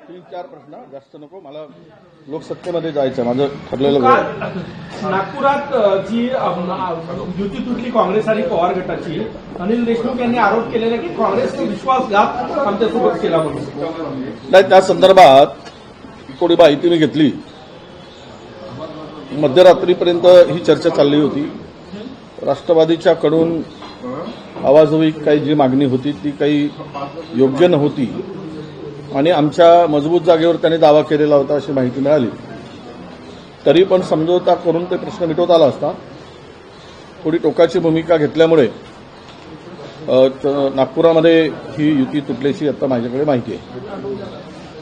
3-4 प्रश्न, जास्त नको. मला लोकसत्तेमध्ये जायचं, माझं ठरलेलं वेळ आहे. नागपुरात जी युती तुटली काँग्रेस आणि पवार गटाची, अनिल देशमुख यांनी आरोप केलेला की काँग्रेसने विश्वासघात आमच्यासोबत केला म्हणून. नाही, त्या संदर्भात थोडी माहिती मी घेतली. मध्यरात्रीपर्यंत ही चर्चा चालली होती. राष्ट्रवादीच्या कडून आवाजवी काही जी मागणी होती ती काही योग्य नव्हती आणि आमच्या मजबूत जागेवर त्यांनी दावा केलेला होता अशी माहिती मिळाली. तरी पण समझोता करून ते प्रश्न मिटवता आला असता. थोडी टोकाची भूमिका घेतल्यामुळे नागपुरामध्ये ही युती तुटल्याची आता माझ्याकडे माहिती आहे.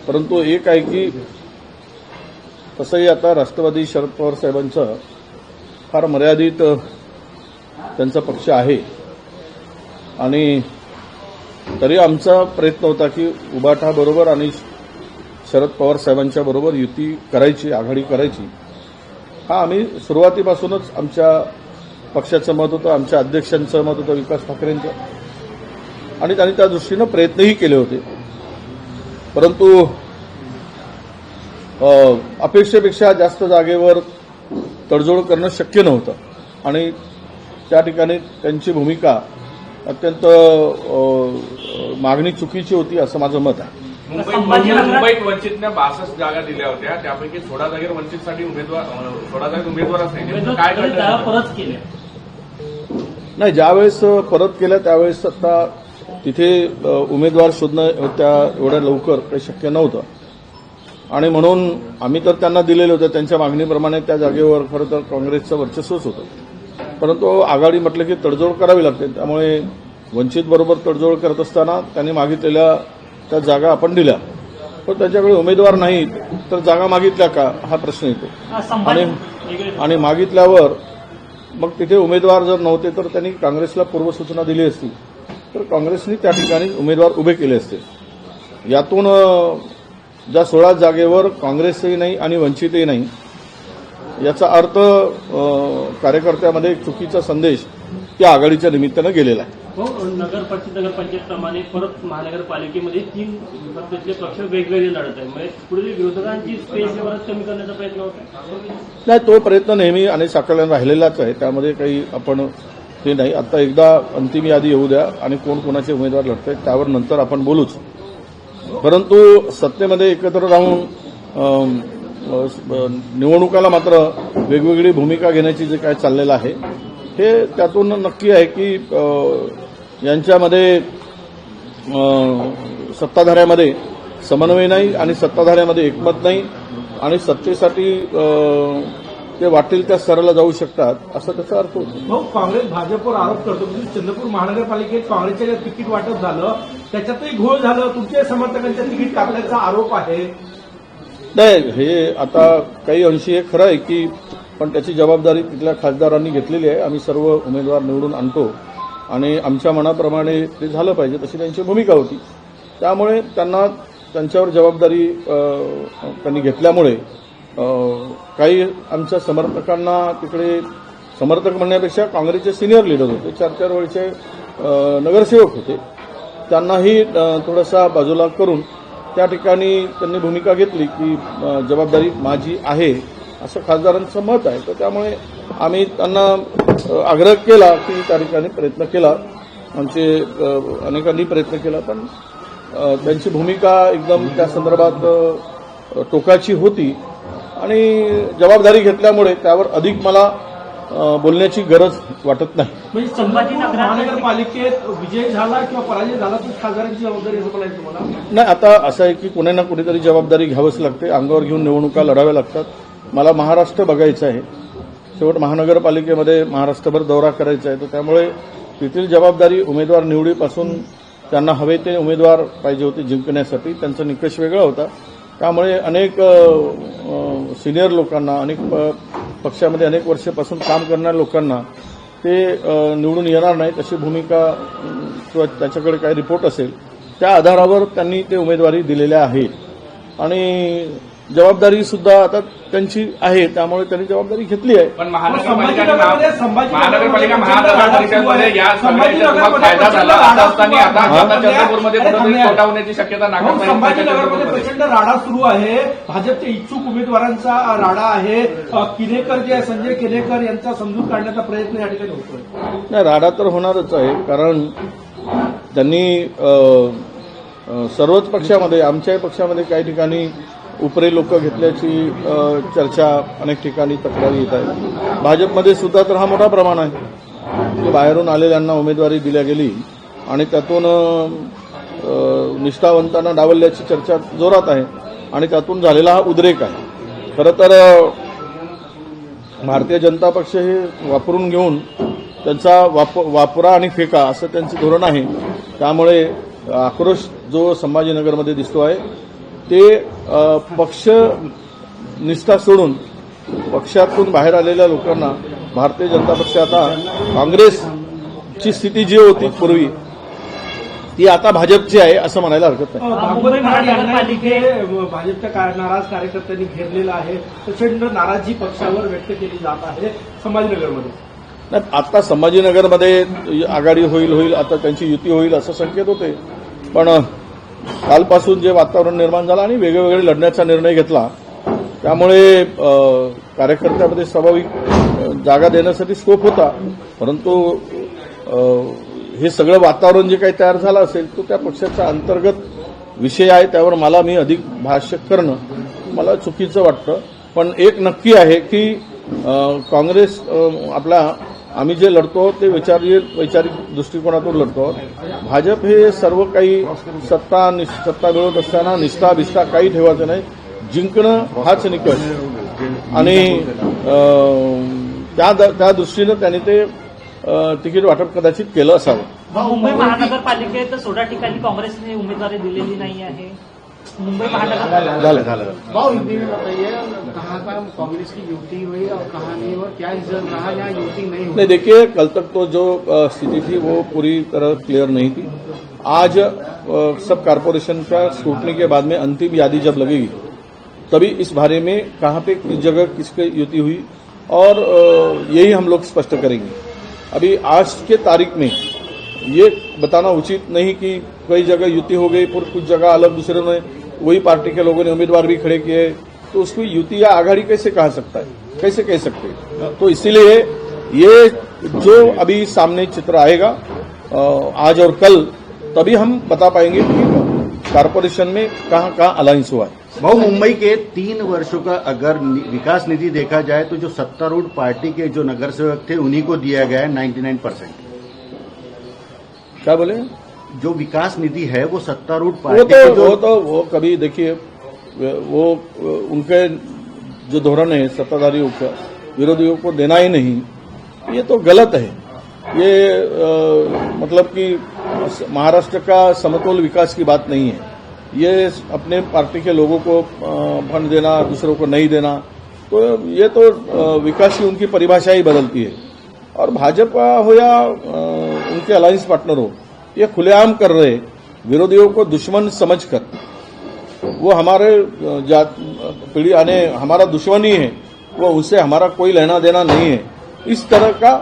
परंतु एक आहे की तसंही आता राष्ट्रवादी शरद पवार साहेबांचं फार मर्यादित त्यांचा पक्ष आहे आणि तरी आमचा प्रयत्न होता की उबाटा बरोबर आणि शरद पवार साहेबांच्या बरोबर युती करायची, आघाडी करायची. हा आम्ही सुरुवातीपासूनच आमच्या पक्षाचं मत होतं, आमच्या अध्यक्षांचं मत होतं, विकास ठाकरेंचं, आणि त्यांनी त्या दृष्टीनं प्रयत्नही केले होते. परंतु अपेक्षेपेक्षा जास्त जागेवर तडजोड करणं शक्य नव्हतं आणि त्या ठिकाणी त्यांची भूमिका अत्यंत मागणी चुकीची होती असं माझं मत आहे. मुंबईत वंचितने 62 जागा दिल्या होत्या, त्यापैकी 16 जागेवर वंचितसाठी उमेदवारच नाही. काय परत केले नाही, ज्यावेळेस परत केल्या त्यावेळेस आता तिथे उमेदवार शोधणं त्या एवढ्या लवकर काही शक्य नव्हतं आणि म्हणून आम्ही तर त्यांना दिलेले होते. त्यांच्या मागणीप्रमाणे त्या जागेवर खरं तर काँग्रेसचं वर्चस्वच होतं. परंतु आघाडी म्हटलं की तडजोड करावी लागते. त्यामुळे वंचित बरोबर तडजोड करत असताना त्यांनी मागितलेल्या त्या जागा आपण दिल्या, पण त्यांच्याकडे उमेदवार नाही तर जागा मागितल्या का हा प्रश्न येतो. आणि मागितल्यावर मग तिथे उमेदवार जर नव्हते तर त्यांनी काँग्रेसला पूर्वसूचना दिली असती तर काँग्रेसने त्या ठिकाणी उमेदवार उभे केले असते. यातून ज्या 16 जागेवर काँग्रेसही नाही आणि वंचितही नाही याचा अर्थ कार्यकर्त्यामध्ये एक चुकीचा संदेश त्या आघाडीच्या निमित्तानं गेलेला आहे. नगरपंचायतप्रमाणे परत महानगरपालिकेमध्ये 3 पक्ष वेगवेगळे लढत आहे. म्हणजे पुढे विरोधकांची स्पेस कमी करण्याचा प्रयत्न होता. नाही, तो प्रयत्न नेहमी आणि साकल्यानं राहिलेलाच आहे. त्यामध्ये काही आपण ते नाही. आता एकदा अंतिम यादी येऊ द्या आणि कोण कोणाचे उमेदवार लढत आहेत त्यावर नंतर आपण बोलूच. परंतु सत्तेमध्ये एकत्र राहून निवडणुकाला मात्र वेगवेगळी भूमिका घेण्याची जे काय चाललेलं आहे हे त्यातून नक्की आहे की यांच्यामध्ये सत्ताधाऱ्यामध्ये समन्वय नाही आणि सत्ताधाऱ्यामध्ये एकमत नाही आणि सत्तेसाठी ते वाटेल त्या स्तराला जाऊ शकतात असा त्याचा अर्थ होतो. काँग्रेस भाजपवर आरोप करतो की चंद्रपूर महानगरपालिकेत काँग्रेसच्या तिकीट वाटप झालं त्याच्यातही घोळ झालं, तुमच्या समर्थकांच्या तिकीट कापल्याचा आरोप आहे. नाही, हे आता काही अंशी हे खरं आहे की पण त्याची जबाबदारी तिथल्या खासदारांनी घेतलेली आहे. आम्ही सर्व उमेदवार निवडून आणतो आणि आमच्या मनाप्रमाणे ते झालं पाहिजे तशी त्यांची भूमिका होती. त्यामुळे त्यांना त्यांच्यावर जबाबदारी त्यांनी घेतल्यामुळे काही आमच्या समर्थकांना तिकडे समर्थक म्हणण्यापेक्षा काँग्रेसचे सिनियर लीडर होते, 4-4 वर्षे नगरसेवक होते, त्यांनाही थोडासा बाजूला करून त्या ठिकाणी त्यांनी भूमिका घेतली की जबाबदारी माझी आहे असं खासदारांचं मत आहे. तर त्यामुळे आम्ही त्यांना आग्रह केला की त्या ठिकाणी प्रयत्न केला, आमचे अनेकांनी प्रयत्न केला, पण त्यांची भूमिका एकदम त्या संदर्भात टोकाची होती आणि जबाबदारी घेतल्यामुळे त्यावर अधिक मला बोलण्याची गरज वाटत नाही. म्हणजे संभाजीनगर महानगरपालिकेत विजय झाला किंवा पराजय झाला तर खासदारांची जबाबदारी असं म्हणायचं तुम्हाला? नाही, आता असं आहे की कोणी ना कुणीतरी जबाबदारी घ्यावीच लागते, अंगावर घेऊन निवडणुका लढाव्या लागतात. मला महाराष्ट्र बघायचं आहे, शेवट महानगरपालिकेमध्ये महाराष्ट्रभर दौरा करायचा आहे, तर त्यामुळे तेथील जबाबदारी उमेदवार निवडीपासून त्यांना हवे ते उमेदवार पाहिजे होते जिंकण्यासाठी, त्यांचा निकष वेगळा होता. त्यामुळे अनेक सिनियर लोकांना, अनेक पक्षामध्ये अनेक वर्षापासून काम करणाऱ्या लोकांना ते निवडून येणार नाहीत अशी भूमिका किंवा त्याच्याकडे काही रिपोर्ट असेल त्या आधारावर त्यांनी ते उमेदवारी दिलेल्या आहेत आणि जबाबदारी सुद्धा आता त्यांची आहे, त्यामुळे त्यांनी जबाबदारी घेतली आहे. पण महानगरपालिका संभाजीनगरमध्ये महानगर परिषदमध्ये या सगळ्याचा तुम्हाला फायदा झाला असं असताना आता चंद्रपूरमध्ये कुठेतरी तोटा होण्याची शक्यता संभाजीनगरमध्ये नागरिक प्रचंड राडा सुरू आहे. भाजपच्या इच्छुक उमेदवारांचा राडा आहे. किनेकर जे आहे, संजय किनेकर यांचा समजूत काढण्याचा प्रयत्न या ठिकाणी होतोय. नाही, राडा तर होणारच आहे, कारण त्यांनी सर्वच पक्षामध्ये, आमच्याही पक्षामध्ये काही ठिकाणी उपरे लोक घेतल्याची चर्चा अनेक ठिकाणी तक्रारी येत आहेत. भाजपमध्ये सुद्धा तर हा मोठा प्रमाण आहे की बाहेरून आलेल्यांना उमेदवारी दिल्या गेली आणि त्यातून निष्ठावंतांना डावलल्याची चर्चा जोरात आहे आणि त्यातून झालेला हा उद्रेक आहे. खरं तर भारतीय जनता पक्ष हे वापरून घेऊन त्यांचा वापरा आणि फेका असं त्यांचं धोरण आहे. त्यामुळे आक्रोश जो संभाजीनगरमध्ये दिसतो आहे ते पक्ष निष्ठा सोडून पक्षातून बाहेर आलेल्या लोकांना भारतीय जनता पक्ष आता काँग्रेसची स्थिती जी होती पूर्वी ती आता भाजपची आहे असं म्हणायला हरकत नाही. भागवत कराड यांना इथे भाजपच्या नाराज कार्यकर्त्यांनी घेरलेलं आहे. प्रचंड नाराजी पक्षावर व्यक्त केली जात आहे संभाजीनगरमध्ये. आता संभाजीनगरमध्ये आघाडी होईल आता त्यांची युती होईल असं संकेत होते, पण कालपासून जे वातावरण निर्माण झालं आणि वेगवेगळे लढण्याचा निर्णय घेतला त्यामुळे कार्यकर्त्यामध्ये स्वाभाविक जागा देण्यासाठी स्कोप होता. परंतु हे सगळं वातावरण जे काही तयार झालं असेल तो त्या पक्षाचा अंतर्गत विषय आहे, त्यावर मी अधिक भाष्य करणं मला चुकीचं वाटतं. पण एक नक्की आहे की काँग्रेस आम्ही जे लढतो ते वैचारिक दृष्टिकोनातून लढतो. भाजप हे सर्व काही सत्ता मिळवत असताना निष्ठा बिष्ठा काही ठेवायचं नाही, जिंकणं हाच निकष आणि त्या दृष्टीनं त्यांनी ते तिकीट वाटप कदाचित केलं असावं. मुंबई महानगरपालिकेत 16 ठिकाणी काँग्रेसने उमेदवारी दिलेली नाही आहे. मुंबई महानगर झालं भाव हिंदी में बताइए कहाँ का कांग्रेस की युति हुई और कहाँ नहीं और क्या रिजल्ट रहा यहाँ युति नहीं हुई? नहीं, देखिए कल तक तो जो स्थिति थी वो पूरी तरह क्लियर नहीं थी. आज सब कारपोरेशन का स्क्रूटनी के बाद में अंतिम यादी जब लगेगी तभी इस बारे में कहाँ पे किस जगह किसकी युति हुई और यही हम लोग स्पष्ट करेंगे. अभी आज के तारीख में ये बताना उचित नहीं कि कई जगह युति हो गई, पर कुछ जगह अलग दूसरे ने वही पार्टी के लोगों ने उम्मीदवार भी खड़े किए, तो उसको युति या आघाड़ी कैसे कह सकता है, कैसे कह सकते हैं. तो इसीलिए ये जो अभी सामने चित्र आएगा आज और कल, तभी हम बता पाएंगे कि कारपोरेशन में कहाँ अलायंस हुआ है. भाऊ, मुंबई के 3 वर्षों का अगर विकास निधि देखा जाए तो जो सत्तारूढ़ पार्टी के जो नगर सेवक थे उन्हीं को दिया गया है 99%. क्या बोले? जो विकास निधि है वो सत्तारूढ़ पार्टी के वो कभी देखिए वो उनके जो धोरण है सत्ताधारियों का विरोधियों को देना ही नहीं, ये तो गलत है. ये मतलब कि महाराष्ट्र का समतोल विकास की बात नहीं है. ये अपने पार्टी के लोगों को फंड देना, दूसरों को नहीं देना, तो ये तो विकास की उनकी परिभाषा ही बदलती है. और भाजपा हो या उनके अलायंस पार्टनर हो, ये खुलेआम कर रहे विरोधियों को दुश्मन समझकर, वो हमारे पीढ़ी आने हमारा दुश्मन ही है, वो उससे हमारा कोई लेना देना नहीं है. इस तरह का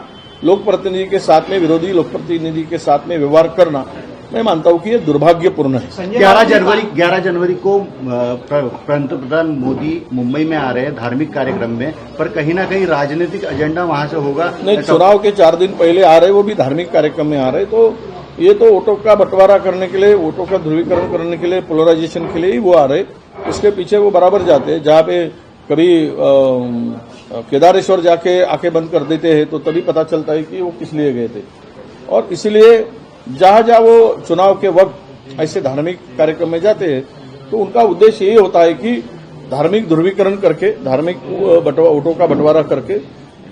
लोक प्रतिनिधि के साथ में विरोधी लोक प्रतिनिधि के साथ में व्यवहार करना मैं मानता हूं कि ये दुर्भाग्यपूर्ण है. 11 जनवरी को पंतप्रधान मोदी मुंबई में आ रहे हैं धार्मिक कार्यक्रम में, पर कहीं ना कहीं राजनीतिक एजेंडा वहां से होगा. नहीं, चुनाव के 4 दिन पहले आ रहे, वो भी धार्मिक कार्यक्रम में आ रहे, तो ये तो वोटों का बंटवारा करने के लिए, वोटों का ध्रुवीकरण करने के लिए, पोलराइजेशन के लिए ही वो आ रहे. उसके पीछे वो बराबर जाते हैं. जहां पे कभी केदारेश्वर जाके आंखें बंद कर देते हैं तो तभी पता चलता है कि वो किस लिए गए थे. और इसलिए जहां जहां वो चुनाव के वक्त ऐसे धार्मिक कार्यक्रम में जाते हैं तो उनका उद्देश्य ये होता है कि धार्मिक ध्रुवीकरण करके, धार्मिक वोटों का बंटवारा करके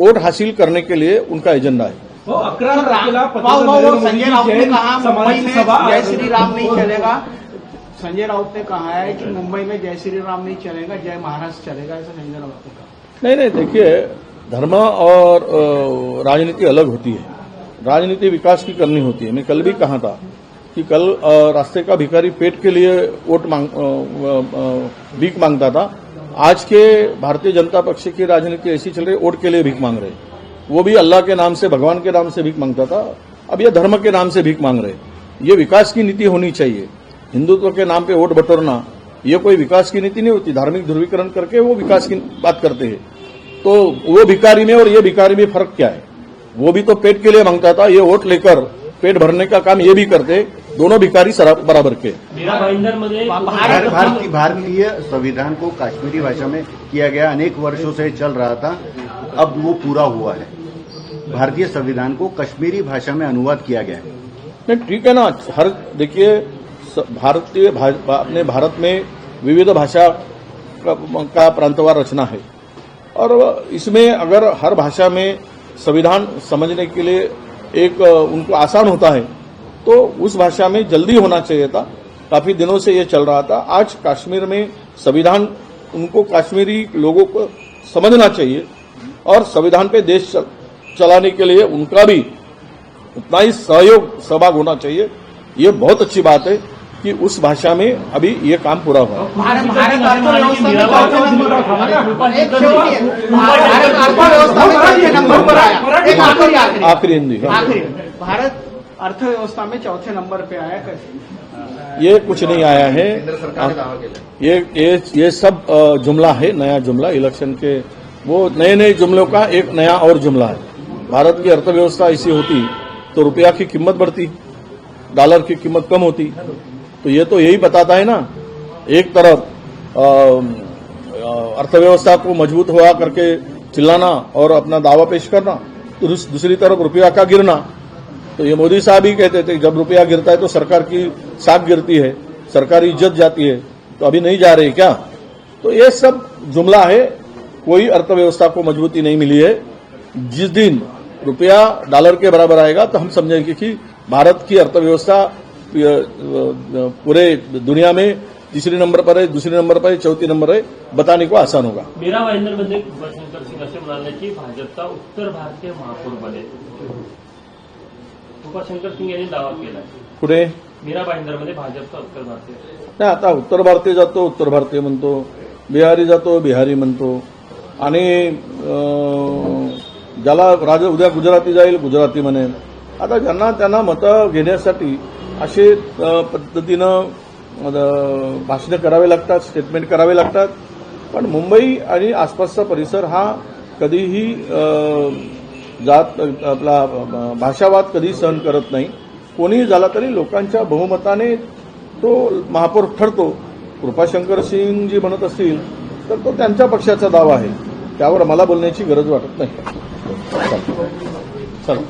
वोट हासिल करने के लिए उनका एजेंडा है. 11 तारखेला संजय राउत ने कहा मुंबई में जय श्री राम नहीं चलेगा. संजय राउत ने कहा है कि मुंबई में जय श्री राम नहीं चलेगा, जय महाराष्ट्र चलेगा, ऐसा संजय राउत ने कहा. नहीं, देखिए धर्म और राजनीति अलग होती है. राजनीति विकास की करनी होती है. मैं कल भी कहा था कि कल रास्ते का भिखारी पेट के लिए भीख मांगता था, आज के भारतीय जनता पक्ष की राजनीति ऐसी चल रही है, वोट के लिए भीख मांग रहे। वो भी अल्लाह के नाम से, भगवान के नाम से भीख मांगता था, अब ये धर्म के नाम से भीख मांग रहे। ये विकास की नीति होनी चाहिए। हिंदुत्व के नाम पे वोट बटोरना ये कोई विकास की नीति नहीं होती। धार्मिक ध्रुवीकरण करके वो विकास की बात करते हैं। तो वो भिखारी में और ये भिखारी में फर्क क्या है? वो भी तो पेट के लिए मांगता था, ये वोट लेकर पेट भरने का काम ये भी करते। दोनों भिखारी बराबर के। मीरा भाईंदरमध्ये भारतीय संविधान को कश्मीरी भाषा में किया गया, अनेक वर्षों से चल रहा था, अब वो पूरा हुआ है। भारतीय संविधान को कश्मीरी भाषा में अनुवाद किया गया है। नहीं, ठीक है ना। हर देखिए, अपने भारत में विविध भाषा का प्रांतवार रचना है और इसमें अगर हर भाषा में संविधान समझने के लिए एक उनको आसान होता है तो उस भाषा में जल्दी होना चाहिए था। काफी दिनों से ये चल रहा था। आज कश्मीर में संविधान उनको कश्मीरी लोगों को समझना चाहिए और संविधान पे देश चलाने के लिए उनका भी उतना ही सहभाग होना चाहिए। ये बहुत अच्छी बात है कि उस भाषा में अभी ये काम पूरा हुआ है। भारत अर्थव्यवस्था में चौथे नंबर पर आया। एक आखिरी हिंदी है। आखिरी भारत अर्थव्यवस्था में चौथे नंबर पे आया। कैसे? ये कुछ नहीं आया है। ये सब जुमला है, नया जुमला। इलेक्शन के वो नए जुमलों का एक नया और जुमला है। भारत की अर्थव्यवस्था ऐसी होती तो रुपया की कीमत बढ़ती, डॉलर की कीमत कम होती। तो ये तो यही बताता है ना, एक तरफ अर्थव्यवस्था को मजबूत हुआ करके चिल्लाना और अपना दावा पेश करना, तो दूसरी तरफ रुपया का गिरना। तो ये मोदी साहब ही कहते थे जब रुपया गिरता है तो सरकार की साख गिरती है, सरकारी इज्जत जाती है। तो अभी नहीं जा रही क्या? तो ये सब जुमला है। कोई अर्थव्यवस्था को मजबूती नहीं मिली है। जिस दिन रुपया डॉलर के बराबर आएगा तो हम समझेंगे कि भारत की अर्थव्यवस्था पूरे दुनिया में तीसरे नंबर पर है, दूसरे नंबर पर है, चौथी नंबर है, बताने को आसान होगा। मीरा भाईंदरमध्ये कृपाशंकर सिंग असे म्हणाले की भाजपचा उत्तर भारतीय महापौर बनेल. कृपाशंकर सिंग यांनी दावा केला. पुढे मीरा भाईंदरमध्ये भाजपचा उत्तर भारतीय. नाही, आता उत्तर भारतीय जातो उत्तर भारतीय म्हणतो, बिहारी जातो बिहारी म्हणतो आणि ज्याला उद्या गुजराती जाईल गुजराती म्हणेल. आता ज्यांना त्यांना मतं घेण्यासाठी असे पद्धतीनं भाषणं करावे लागतात, स्टेटमेंट करावे लागतात. पण मुंबई आणि आसपासचा परिसर हा कधीही आपला भाषावाद कधी सहन करत नाही. कोणीही झाला तरी लोकांच्या बहुमताने तो महापौर ठरतो. कृपाशंकर सिंग जी म्हणत असतील तर तो त्यांच्या पक्षाचा दावा आहे, त्यावर मला बोलण्याची गरज वाटत नाही. चला.